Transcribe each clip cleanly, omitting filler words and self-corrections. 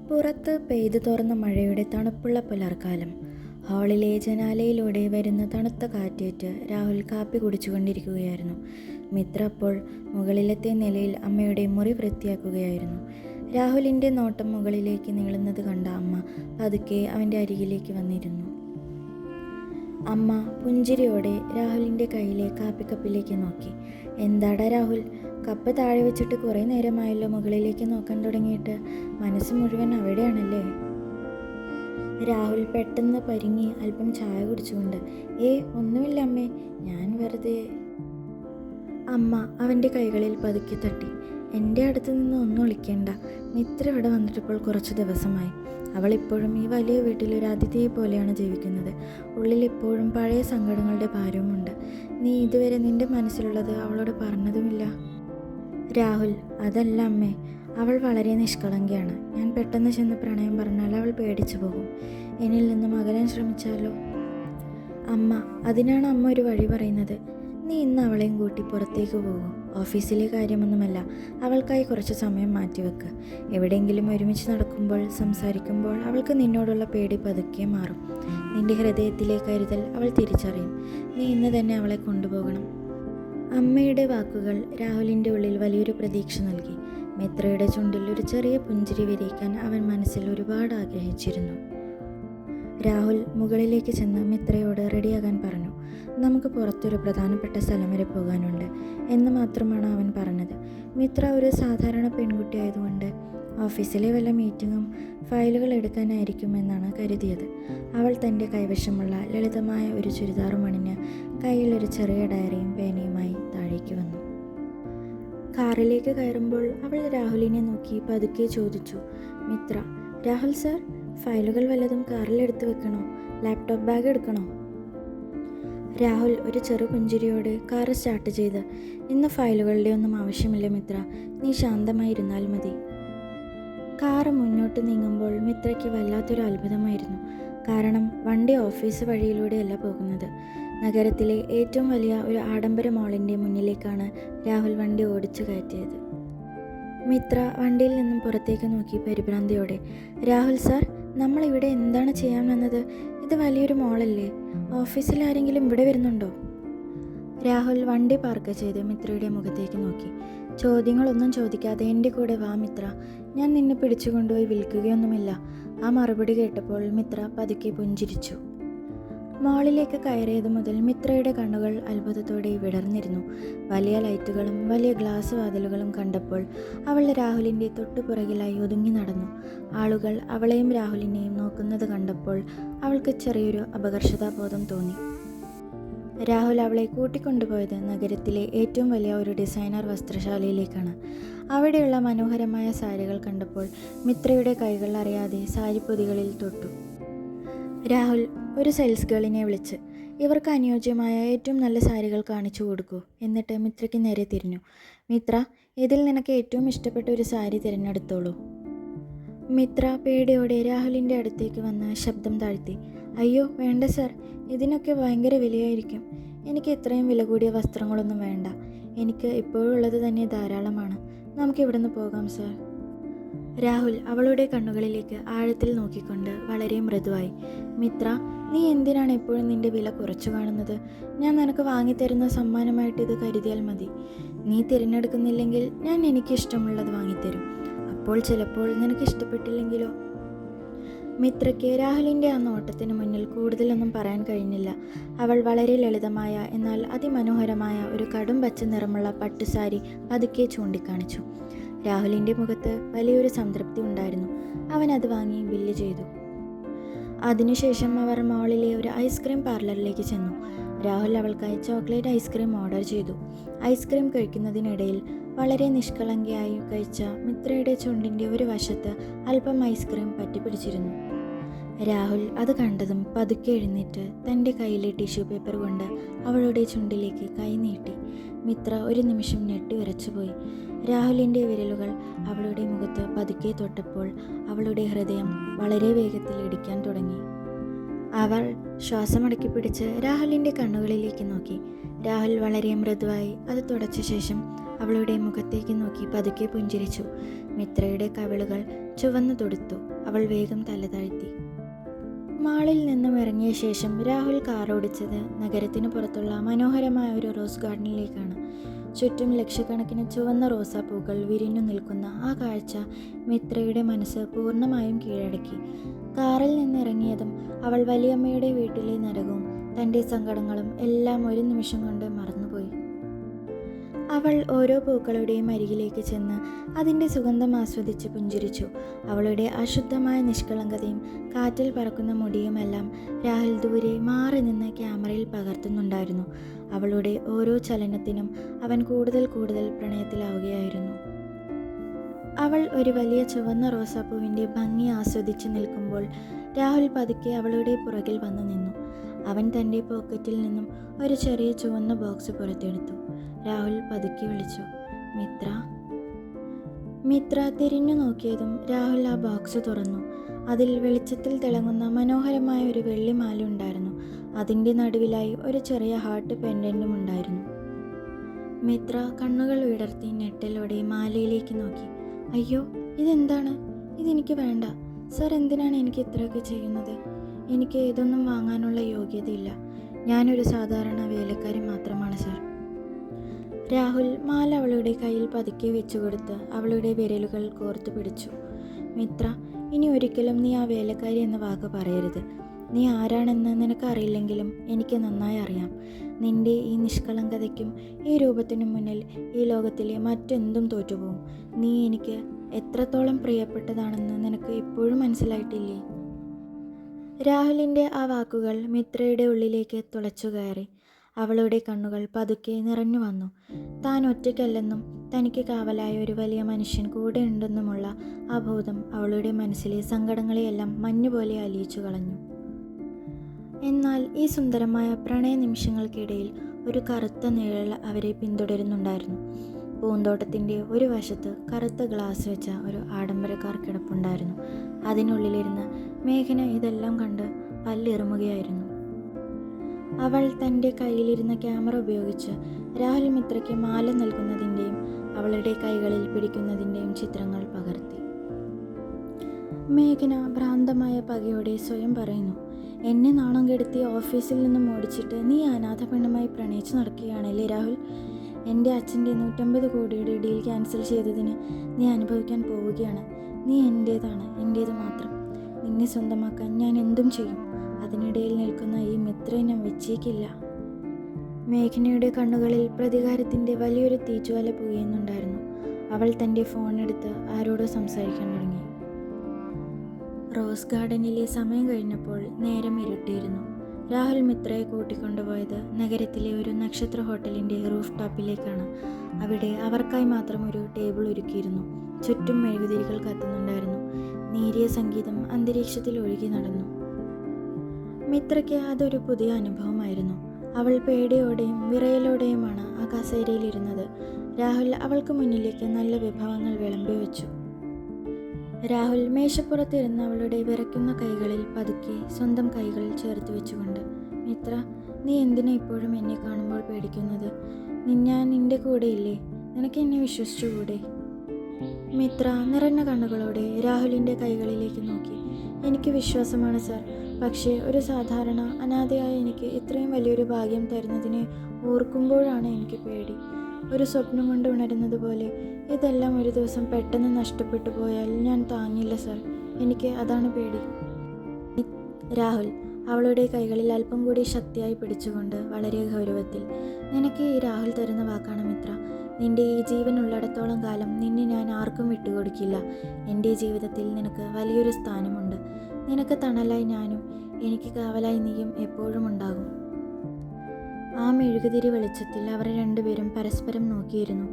പുറത്ത് പെയ്തു തോർന്ന മഴയുടെ തണുപ്പുള്ള പുലർക്കാലം. ഹാളിലെ ജനാലയിലൂടെ വരുന്ന തണുത്ത കാറ്റേറ്റ് രാഹുൽ കാപ്പി കുടിച്ചുകൊണ്ടിരിക്കുകയായിരുന്നു. മിത്ര അപ്പോൾ മുകളിലത്തെ നിലയിൽ അമ്മയുടെ മുറി വൃത്തിയാക്കുകയായിരുന്നു. രാഹുലിൻ്റെ നോട്ടം മുകളിലേക്ക് നീളുന്നത് കണ്ട അമ്മ പതുക്കെ അവൻ്റെ അരികിലേക്ക് വന്നിരുന്നു. അമ്മ പുഞ്ചിരിയോടെ രാഹുലിൻ്റെ കയ്യിലെ കാപ്പിക്കപ്പിലേക്ക് നോക്കി. എന്താടാ രാഹുൽ, കപ്പ് താഴെ വെച്ചിട്ട് കുറേ നേരമായല്ലോ മുകളിലേക്ക് നോക്കാൻ തുടങ്ങിയിട്ട്. മനസ്സ് മുഴുവൻ അവിടെയാണല്ലേ? രാഹുൽ പെട്ടെന്ന് പരിങ്ങി അല്പം ചായ കുടിച്ചുകൊണ്ട്, ഒന്നുമില്ല അമ്മേ, ഞാൻ വെറുതെ. അമ്മ അവൻ്റെ കൈകളിൽ പതുക്കി തട്ടി. എൻ്റെ അടുത്ത് നിന്ന് ഒന്നും ഒളിക്കേണ്ട. മിത്ര ഇവിടെ വന്നിട്ടിപ്പോൾ കുറച്ച് ദിവസമായി. അവൾ ഇപ്പോഴും ഈ വലിയ വീട്ടിൽ ഒരു അതിഥിയെ പോലെയാണ് ജീവിക്കുന്നത്. ഉള്ളിൽ ഇപ്പോഴും പഴയ സങ്കടങ്ങളുടെ ഭാരവുമുണ്ട്. നീ ഇതുവരെ നിൻ്റെ മനസ്സിലുള്ളത് അവളോട് പറഞ്ഞതുമില്ല. രാഹുൽ, അതല്ല അമ്മേ, അവൾ വളരെ നിഷ്കളങ്കയാണ്. ഞാൻ പെട്ടെന്ന് ചെന്ന് പ്രണയം പറഞ്ഞാൽ അവൾ പേടിച്ചു പോകും. എന്നിൽ നിന്നും അകലാൻ ശ്രമിച്ചാലോ? അമ്മ, അതിനാണ് അമ്മ ഒരു വഴി പറയുന്നത്. നീ ഇന്ന് അവളെയും കൂട്ടി പുറത്തേക്ക് പോകും. ഓഫീസിലെ കാര്യമൊന്നുമല്ല, അവൾക്കായി കുറച്ച് സമയം മാറ്റിവെക്ക്. എവിടെയെങ്കിലും ഒരുമിച്ച് നടക്കുമ്പോൾ സംസാരിക്കുമ്പോൾ അവൾക്ക് നിന്നോടുള്ള പേടി പതുക്കെ മാറും. നിന്റെ ഹൃദയത്തിലെ കരുതൽ അവൾ തിരിച്ചറിയും. നീ ഇന്ന് തന്നെ അവളെ കൊണ്ടുപോകണം. അമ്മയുടെ വാക്കുകൾ രാഹുലിൻ്റെ ഉള്ളിൽ വലിയൊരു പ്രതീക്ഷ നൽകി. മിത്രയുടെ ചുണ്ടിൽ ഒരു ചെറിയ പുഞ്ചിരി വിരിയിക്കാൻ അവൻ മനസ്സിൽ ഒരുപാട് ആഗ്രഹിച്ചിരുന്നു. രാഹുൽ മുകളിലേക്ക് ചെന്ന് മിത്രയോട് റെഡിയാകാൻ പറഞ്ഞു. നമുക്ക് പുറത്തൊരു പ്രധാനപ്പെട്ട സ്ഥലം വരെ പോകാനുണ്ട് എന്ന് മാത്രമാണ് അവൻ പറഞ്ഞത്. മിത്ര ഒരു സാധാരണ പെൺകുട്ടി ആയതുകൊണ്ട് ഓഫീസിലെ വല്ല മീറ്റിങ്ങും ഫയലുകൾ എടുക്കാനായിരിക്കുമെന്നാണ് കരുതിയത്. അവൾ തൻ്റെ കൈവശമുള്ള ലളിതമായ ഒരു ചുരിദാറും അണിഞ്ഞ് കയ്യിലൊരു ചെറിയ ഡയറിയും പേനയുമായി താഴേക്ക് വന്നു. കാറിലേക്ക് കയറുമ്പോൾ അവൾ രാഹുലിനെ നോക്കി പതുക്കെ ചോദിച്ചു, മിത്ര, രാഹുൽ സർ, ഫയലുകൾ വല്ലതും കാറിലെടുത്ത് വെക്കണോ? ലാപ്ടോപ്പ് ബാഗ് എടുക്കണോ? രാഹുൽ ഒരു ചെറു പുഞ്ചിരിയോടെ കാറ് സ്റ്റാർട്ട് ചെയ്ത്, ഇന്ന് ഫയലുകളുടെ ഒന്നും ആവശ്യമില്ല മിത്ര, നീ ശാന്തമായിരുന്നാൽ മതി. കാറ് മുന്നോട്ട് നീങ്ങുമ്പോൾ മിത്രയ്ക്ക് വല്ലാത്തൊരു അത്ഭുതമായിരുന്നു. കാരണം വണ്ടി ഓഫീസ് വഴിയിലൂടെയല്ല പോകുന്നത്. നഗരത്തിലെ ഏറ്റവും വലിയ ഒരു ആഡംബര മാളിൻ്റെ മുന്നിലേക്കാണ് രാഹുൽ വണ്ടി ഓടിച്ചു കയറ്റിയത്. മിത്ര വണ്ടിയിൽ നിന്നും പുറത്തേക്ക് നോക്കി പരിഭ്രാന്തിയോടെ, രാഹുൽ സാർ, നമ്മളിവിടെ എന്താണ് ചെയ്യാൻ വന്നത്? ഇത് വലിയൊരു മോളല്ലേ? ഓഫീസിൽ ആരെങ്കിലും ഇവിടെ വരുന്നുണ്ടോ? രാഹുൽ വണ്ടി പാർക്ക് ചെയ്ത് മിത്രയുടെ മുഖത്തേക്ക് നോക്കി. ചോദ്യങ്ങളൊന്നും ചോദിക്കാതെ എൻ്റെ കൂടെ വാ മിത്ര, ഞാൻ നിന്നെ പിടിച്ചു കൊണ്ടുപോയി വിൽക്കുകയൊന്നുമില്ല. ആ മറുപടി കേട്ടപ്പോൾ മിത്ര പതുക്കെ പുഞ്ചിരിച്ചു. മാളിലേക്ക് കയറിയത് മുതൽ മിത്രയുടെ കണ്ണുകൾ അത്ഭുതത്തോടെ വിടർന്നിരുന്നു. വലിയ ലൈറ്റുകളും വലിയ ഗ്ലാസ് വാതിലുകളും കണ്ടപ്പോൾ അവൾ രാഹുലിൻ്റെ തൊട്ടുപുറകിലായി ഒതുങ്ങി നടന്നു. ആളുകൾ അവളെയും രാഹുലിനെയും നോക്കുന്നത് കണ്ടപ്പോൾ അവൾക്ക് ചെറിയൊരു അപകർഷതാബോധം തോന്നി. രാഹുൽ അവളെ കൂട്ടിക്കൊണ്ടുപോയത് നഗരത്തിലെ ഏറ്റവും വലിയ ഒരു ഡിസൈനർ വസ്ത്രശാലയിലേക്കാണ്. അവിടെയുള്ള മനോഹരമായ സാരികൾ കണ്ടപ്പോൾ മിത്രയുടെ കൈകൾ അറിയാതെ സാരിപ്പൊതികളിൽ തൊട്ടു. രാഹുൽ ഒരു സെയിൽസ് ഗേളിനെ വിളിച്ച്, ഇവർക്ക് അനുയോജ്യമായ ഏറ്റവും നല്ല സാരികൾ കാണിച്ചു കൊടുക്കൂ. എന്നിട്ട് മിത്രയ്ക്ക് നേരെ തിരിഞ്ഞു. മിത്ര, ഇതിൽ നിനക്ക് ഏറ്റവും ഇഷ്ടപ്പെട്ട ഒരു സാരി തിരഞ്ഞെടുത്തോളൂ. മിത്ര പേടിയോടെ രാഹുലിൻ്റെ അടുത്തേക്ക് വന്ന് ശബ്ദം താഴ്ത്തി, അയ്യോ വേണ്ട സർ, ഇതിനൊക്കെ ഭയങ്കര വിലയായിരിക്കും. എനിക്ക് ഇത്രയും വില കൂടിയ വസ്ത്രങ്ങളൊന്നും വേണ്ട. എനിക്ക് ഇപ്പോഴുള്ളത് തന്നെ ധാരാളമാണ്. നമുക്ക് ഇവിടുന്ന് പോകാം സർ. രാഹുൽ അവളുടെ കണ്ണുകളിലേക്ക് ആഴത്തിൽ നോക്കിക്കൊണ്ട് വളരെ മൃദുവായി, മിത്ര, നീ എന്തിനാണ് എപ്പോഴും നിന്റെ വില കുറച്ചു കാണുന്നത്? ഞാൻ നിനക്ക് വാങ്ങിത്തരുന്ന സമ്മാനമായിട്ട് ഇത് കരുതിയാൽ മതി. നീ തിരഞ്ഞെടുക്കുന്നില്ലെങ്കിൽ ഞാൻ എനിക്കിഷ്ടമുള്ളത് വാങ്ങിത്തരും. അപ്പോൾ ചിലപ്പോൾ നിനക്ക് ഇഷ്ടപ്പെട്ടില്ലെങ്കിലോ? മിത്രയ്ക്ക് രാഹുലിൻ്റെ ആ നോട്ടത്തിന് മുന്നിൽ കൂടുതലൊന്നും പറയാൻ കഴിഞ്ഞില്ല. അവൾ വളരെ ലളിതമായ എന്നാൽ അതിമനോഹരമായ ഒരു കടും പച്ച നിറമുള്ള പട്ടുസാരി പതുക്കെ ചൂണ്ടിക്കാണിച്ചു. രാഹുലിൻ്റെ മുഖത്ത് വലിയൊരു സംതൃപ്തി ഉണ്ടായിരുന്നു. അവൻ അത് വാങ്ങി ബില്ല് ചെയ്തു. അതിനുശേഷം അവർ മാളിലെ ഒരു ഐസ്ക്രീം പാർലറിലേക്ക് ചെന്നു. രാഹുൽ അവൾക്കായി ചോക്ലേറ്റ് ഐസ്ക്രീം ഓർഡർ ചെയ്തു. ഐസ്ക്രീം കഴിക്കുന്നതിനിടയിൽ വളരെ നിഷ്കളങ്കയായി കഴിച്ച മിത്രയുടെ ചുണ്ടിൻ്റെ ഒരു വശത്ത് അല്പം ഐസ്ക്രീം പറ്റിപ്പിടിച്ചിരുന്നു. രാഹുൽ അത് കണ്ടതും പതുക്കെ എഴുന്നേറ്റ് തൻ്റെ കയ്യിലെ ടിഷ്യൂ പേപ്പർ കൊണ്ട് അവളുടെ ചുണ്ടിലേക്ക് കൈ നീട്ടി. മിത്ര ഒരു നിമിഷം ഞെട്ടിവിറച്ചുപോയി. രാഹുലിൻ്റെ വിരലുകൾ അവളുടെ മുഖത്ത് പതുക്കെ തൊട്ടപ്പോൾ അവളുടെ ഹൃദയം വളരെ വേഗത്തിൽ ഇടിക്കാൻ തുടങ്ങി. അവൾ ശ്വാസമടക്കി പിടിച്ച് രാഹുലിൻ്റെ കണ്ണുകളിലേക്ക് നോക്കി. രാഹുൽ വളരെ മൃദുവായി അത് തുടച്ച ശേഷം അവളുടെ മുഖത്തേക്ക് നോക്കി പതുക്കെ പുഞ്ചിരിച്ചു. മിത്രയുടെ കവിളുകൾ ചുവന്നു തുടുത്തു. അവൾ വേഗം തല താഴ്ത്തി. മാളിൽ നിന്നും ഇറങ്ങിയ ശേഷം രാഹുൽ കാർ ഓടിച്ചത് നഗരത്തിന് പുറത്തുള്ള മനോഹരമായ ഒരു റോസ് ഗാർഡനിലേക്കാണ്. ചുറ്റും ലക്ഷക്കണക്കിന് ചുവന്ന റോസാപ്പൂക്കൾ വിരിഞ്ഞു നിൽക്കുന്ന ആ കാഴ്ച മിത്രയുടെ മനസ്സ് പൂർണ്ണമായും കീഴടക്കി. കാറിൽ നിന്നിറങ്ങിയതും അവൾ വലിയമ്മയുടെ വീട്ടിലെ നരകവും തൻ്റെ സങ്കടങ്ങളും എല്ലാം ഒരു നിമിഷം കൊണ്ട് മറന്നുപോയി. അവൾ ഓരോ പൂക്കളുടെയും അരികിലേക്ക് ചെന്ന് അതിൻ്റെ സുഗന്ധം ആസ്വദിച്ച് പുഞ്ചിരിച്ചു. അവളുടെ അശുദ്ധമായ നിഷ്കളങ്കതയും കാറ്റിൽ പറക്കുന്ന മുടിയുമെല്ലാം രാഹുൽ ദൂരെ മാറി നിന്ന് ക്യാമറയിൽ പകർത്തുന്നുണ്ടായിരുന്നു. അവളുടെ ഓരോ ചലനത്തിനും അവൻ കൂടുതൽ കൂടുതൽ പ്രണയത്തിലാവുകയായിരുന്നു. അവൾ ഒരു വലിയ ചുവന്ന റോസാപ്പൂവിൻ്റെ ഭംഗി ആസ്വദിച്ച് നിൽക്കുമ്പോൾ രാഹുൽ പതുക്കെ അവളുടെ പുറകിൽ വന്നു നിന്നു. അവൻ തൻ്റെ പോക്കറ്റിൽ നിന്നും ഒരു ചെറിയ ചുവന്ന ബോക്സ് പുറത്തെടുത്തു. രാഹുൽ പതുക്കെ വിളിച്ചു, മിത്ര. മിത്ര തിരിഞ്ഞു നോക്കിയതും രാഹുൽ ആ ബോക്സ് തുറന്നു. അതിൽ വെളിച്ചത്തിൽ തിളങ്ങുന്ന മനോഹരമായ ഒരു വെള്ളിമാല ഉണ്ടായിരുന്നു. അതിൻ്റെ നടുവിലായി ഒരു ചെറിയ ഹാർട്ട് പെൻഡൻറ്റും ഉണ്ടായിരുന്നു. മിത്ര കണ്ണുകൾ വിടർത്തി ഞെട്ടലോടെ മാലയിലേക്ക് നോക്കി. അയ്യോ, ഇതെന്താണ്? ഇതെനിക്ക് വേണ്ട സർ. എന്തിനാണ് എനിക്ക് ഇത്രയൊക്കെ ചെയ്യുന്നത്? എനിക്ക് ഇതൊന്നും വാങ്ങാനുള്ള യോഗ്യതയില്ല. ഞാനൊരു സാധാരണ വേലക്കാരി മാത്രമാണ് സർ. രാഹുൽ മാല അവളുടെ കയ്യിൽ പതുക്കെ വെച്ചുകൊടുത്ത് അവളുടെ വിരലുകൾ കോർത്തു പിടിച്ചു. മിത്ര, ഇനി ഒരിക്കലും നീ ആ വേലക്കാരി എന്ന വാക്ക് പറയരുത്. നീ ആരാണെന്ന് നിനക്കറിയില്ലെങ്കിലും എനിക്ക് നന്നായി അറിയാം. നിന്റെ ഈ നിഷ്കളങ്കതയ്ക്കും ഈ രൂപത്തിനും മുന്നിൽ ഈ ലോകത്തിലെ മറ്റെന്തും തോറ്റുപോകും. നീ എനിക്ക് എത്രത്തോളം പ്രിയപ്പെട്ടതാണെന്ന് നിനക്ക് ഇപ്പോഴും മനസ്സിലായിട്ടില്ലേ? രാഹുലിൻ്റെ ആ വാക്കുകൾ മിത്രയുടെ ഉള്ളിലേക്ക് തുളച്ചു കയറി. അവളുടെ കണ്ണുകൾ പതുക്കെ നിറഞ്ഞു വന്നു. താൻ ഒറ്റയ്ക്കല്ലെന്നും തനിക്ക് കാവലായ ഒരു വലിയ മനുഷ്യൻ കൂടെ ഉണ്ടെന്നുമുള്ള ആ ബോധം അവളുടെ മനസ്സിലെ സങ്കടങ്ങളെയെല്ലാം മഞ്ഞുപോലെ അലിയിച്ചു കളഞ്ഞു. എന്നാൽ ഈ സുന്ദരമായ പ്രണയ നിമിഷങ്ങൾക്കിടയിൽ ഒരു കറുത്ത നിഴൽ അവരെ പിന്തുടരുന്നുണ്ടായിരുന്നു. പൂന്തോട്ടത്തിൻ്റെ ഒരു വശത്ത് കറുത്ത ഗ്ലാസ് വെച്ച ഒരു ആഡംബരക്കാർ കിടപ്പുണ്ടായിരുന്നു. അതിനുള്ളിലിരുന്ന് മേഘന ഇതെല്ലാം കണ്ട് പല്ലിറുമുകയായിരുന്നു. അവൾ തൻ്റെ കയ്യിലിരുന്ന ക്യാമറ ഉപയോഗിച്ച് രാഹുൽ മിത്രയ്ക്ക് മാല നൽകുന്നതിൻ്റെയും അവളുടെ കൈകളിൽ പിടിക്കുന്നതിൻ്റെയും ചിത്രങ്ങൾ പകർത്തി. മേഘന ഭ്രാന്തമായ പകയോടെ സ്വയം പറയുന്നു, എന്നെ നാണം കെടുത്തി ഓഫീസിൽ നിന്നും ഓടിച്ചിട്ട് നീ അനാഥ പെണ്ണുമായി പ്രണയിച്ചു നടക്കുകയാണല്ലേ രാഹുൽ? എൻ്റെ അച്ഛൻ്റെ 150 കോടിയുടെ ഡീൽ ക്യാൻസൽ ചെയ്തതിന് നീ അനുഭവിക്കാൻ പോവുകയാണ്. നീ എൻ്റേതാണ്, എൻ്റേത് മാത്രം. നിന്നെ സ്വന്തമാക്കാൻ ഞാൻ എന്തും ചെയ്യും. അതിനിടയിൽ നിൽക്കുന്ന ഈ മിത്രയെ ഞാൻ വെച്ചേക്കില്ല. മേഘനയുടെ കണ്ണുകളിൽ പ്രതികാരത്തിൻ്റെ വലിയൊരു തീജ്വാല പുകയുന്നുണ്ടായിരുന്നു. അവൾ തൻ്റെ ഫോണെടുത്ത് ആരോടോ സംസാരിക്കാൻ തുടങ്ങി. റോസ് ഗാർഡനിലെ സമയം കഴിഞ്ഞപ്പോൾ നേരം ഇരുട്ടിയിരുന്നു. രാഹുൽ മിത്രയെ കൂട്ടിക്കൊണ്ടുപോയത് നഗരത്തിലെ ഒരു നക്ഷത്ര ഹോട്ടലിൻ്റെ റൂഫ് ടോപ്പിലേക്കാണ്. അവിടെ അവർക്കായി മാത്രം ഒരു ടേബിൾ ഒരുക്കിയിരുന്നു. ചുറ്റും മെഴുകുതിരികൾ കത്തുന്നുണ്ടായിരുന്നു. നേരിയ സംഗീതം അന്തരീക്ഷത്തിൽ ഒഴുകി നടന്നു. മിത്രയ്ക്ക് അതൊരു പുതിയ അനുഭവമായിരുന്നു. അവൾ പേടിയോടെയും വിറയലോടെയുമാണ് ആ കസേരയിലിരുന്നത്. രാഹുൽ അവൾക്ക് മുന്നിലേക്ക് നല്ല വിഭവങ്ങൾ വിളമ്പി വെച്ചു. രാഹുൽ മേശപ്പുറത്തിരുന്ന് അവളുടെ വിറയ്ക്കുന്ന കൈകളിൽ പതുക്കെ സ്വന്തം കൈകൾ ചേർത്ത് വെച്ചുകൊണ്ട്, മിത്ര, നീ എന്തിനാ ഇപ്പോഴും എന്നെ കാണുമ്പോൾ പേടിക്കുന്നത്? ഞാൻ നിന്റെ കൂടെ ഇല്ലേ? നിനക്ക് എന്നെ വിശ്വസിച്ചുകൂടെ? മിത്ര നിറഞ്ഞ കണ്ണുകളോടെ രാഹുലിൻ്റെ കൈകളിലേക്ക് നോക്കി. എനിക്ക് വിശ്വാസമാണ് സർ. പക്ഷേ ഒരു സാധാരണ അനാഥയായ എനിക്ക് ഇത്രയും വലിയൊരു ഭാഗ്യം തരുന്നതിനെ ഓർക്കുമ്പോഴാണ് എനിക്ക് പേടി. ഒരു സ്വപ്നം കൊണ്ട് ഉണരുന്നത് പോലെ ഇതെല്ലാം ഒരു ദിവസം പെട്ടെന്ന് നഷ്ടപ്പെട്ടു പോയാൽ ഞാൻ താങ്ങില്ല സർ. എനിക്ക് അതാണ് പേടി. രാഹുൽ അവളുടെ കൈകളിൽ അല്പം കൂടി ശക്തിയായി പിടിച്ചുകൊണ്ട് വളരെ ഗൗരവത്തിൽ, നിനക്ക് ഈ രാഹുൽ തരുന്ന വാക്കാണ് മിത്ര. നിന്റെ ഈ ജീവൻ ഉള്ളിടത്തോളം കാലം നിന്നെ ഞാൻ ആർക്കും വിട്ടുകൊടുക്കില്ല. എൻ്റെ ജീവിതത്തിൽ നിനക്ക് വലിയൊരു സ്ഥാനമുണ്ട്. നിനക്ക് തണലായി ഞാനും എനിക്ക് കാവലായി നീയും എപ്പോഴും ഉണ്ടാകും. ആ മെഴുകുതിരി വെളിച്ചത്തിൽ അവർ രണ്ടുപേരും പരസ്പരം നോക്കിയിരുന്നു.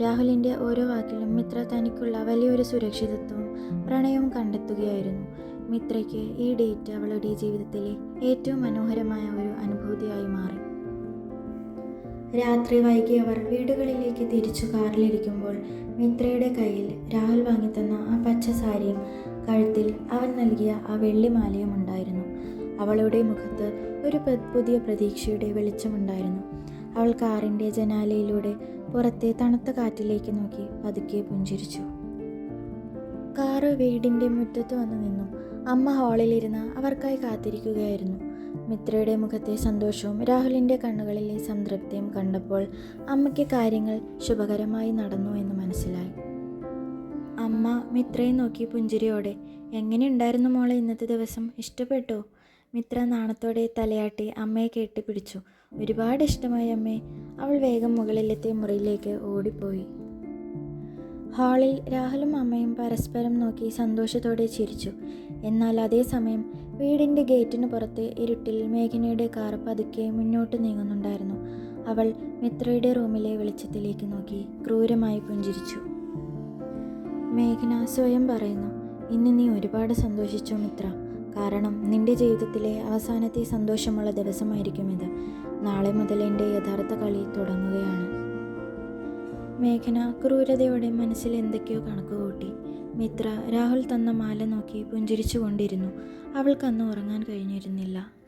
രാഹുലിൻ്റെ ഓരോ വാക്കിലും മിത്ര തനിക്കുള്ള വലിയൊരു സുരക്ഷിതത്വവും പ്രണയവും കണ്ടെത്തുകയായിരുന്നു. മിത്രയ്ക്ക് ഈ ഡേറ്റ് അവളുടെ ജീവിതത്തിലെ ഏറ്റവും മനോഹരമായ ഒരു അനുഭൂതിയായി മാറി. രാത്രി വൈകി അവർ വീടുകളിലേക്ക് തിരിച്ചു കാറിലിരിക്കുമ്പോൾ മിത്രയുടെ കയ്യിൽ രാഹുൽ വാങ്ങിത്തന്ന ആ പച്ച സാരിയും കഴുത്തിൽ അവൻ നൽകിയ ആ വെള്ളിമാലയും ഉണ്ടായിരുന്നു. അവളുടെ മുഖത്ത് ഒരു പുതിയ പ്രതീക്ഷയുടെ വെളിച്ചമുണ്ടായിരുന്നു. അവൾ കാറിൻ്റെ ജനാലയിലൂടെ പുറത്തെ തണുത്ത കാറ്റിലേക്ക് നോക്കി പതുക്കെ പുഞ്ചിരിച്ചു. കാറ് വീടിൻ്റെ മുറ്റത്ത് വന്നു നിന്നു. അമ്മ ഹാളിലിരുന്ന് അവർക്കായി കാത്തിരിക്കുകയായിരുന്നു. മിത്രയുടെ മുഖത്തെ സന്തോഷവും രാഹുലിൻ്റെ കണ്ണുകളിലെ സംതൃപ്തിയും കണ്ടപ്പോൾ അമ്മയ്ക്ക് കാര്യങ്ങൾ ശുഭകരമായി നടന്നു എന്ന് മനസ്സിലായി. അമ്മ മിത്രയെ നോക്കി പുഞ്ചിരിയോടെ, "എങ്ങനെയുണ്ടായിരുന്നു മോളെ ഇന്നത്തെ ദിവസം? ഇഷ്ടപ്പെട്ടോ?" മിത്ര നാണത്തോടെ തലയാട്ടി അമ്മയെ കെട്ടിപ്പിടിച്ചു. "ഒരുപാട് ഇഷ്ടമായി അമ്മേ." അവൾ വേഗം മുകളിലത്തെ മുറിയിലേക്ക് ഓടിപ്പോയി. ഹാളിൽ രാഹുലും അമ്മയും പരസ്പരം നോക്കി സന്തോഷത്തോടെ ചിരിച്ചു. എന്നാൽ അതേസമയം വീടിൻ്റെ ഗേറ്റിന് പുറത്ത് ഇരുട്ടിൽ മേഘനയുടെ കാർ പതുക്കെ മുന്നോട്ട് നീങ്ങുന്നുണ്ടായിരുന്നു. അവൾ മിത്രയുടെ റൂമിലെ വെളിച്ചത്തിലേക്ക് നോക്കി ക്രൂരമായി പുഞ്ചിരിച്ചു. മേഘന സ്വയം പറയുന്നു, "ഇന്ന് നീ ഒരുപാട് സന്തോഷിച്ചു മിത്ര. കാരണം നിന്റെ ജീവിതത്തിലെ അവസാനത്തെ സന്തോഷമുള്ള ദിവസമായിരിക്കും ഇത്. നാളെ മുതൽ എൻ്റെ യഥാർത്ഥ കളി തുടങ്ങുകയാണ്." മേഘന ക്രൂരതയോടെ മനസ്സിൽ എന്തൊക്കെയോ കണക്കുകൂട്ടി. മിത്ര രാഹുൽ തന്ന മാല നോക്കി പുഞ്ചിരിച്ചു കൊണ്ടിരുന്നു. അവൾക്കന്ന് ഉറങ്ങാൻ കഴിഞ്ഞിരുന്നില്ല.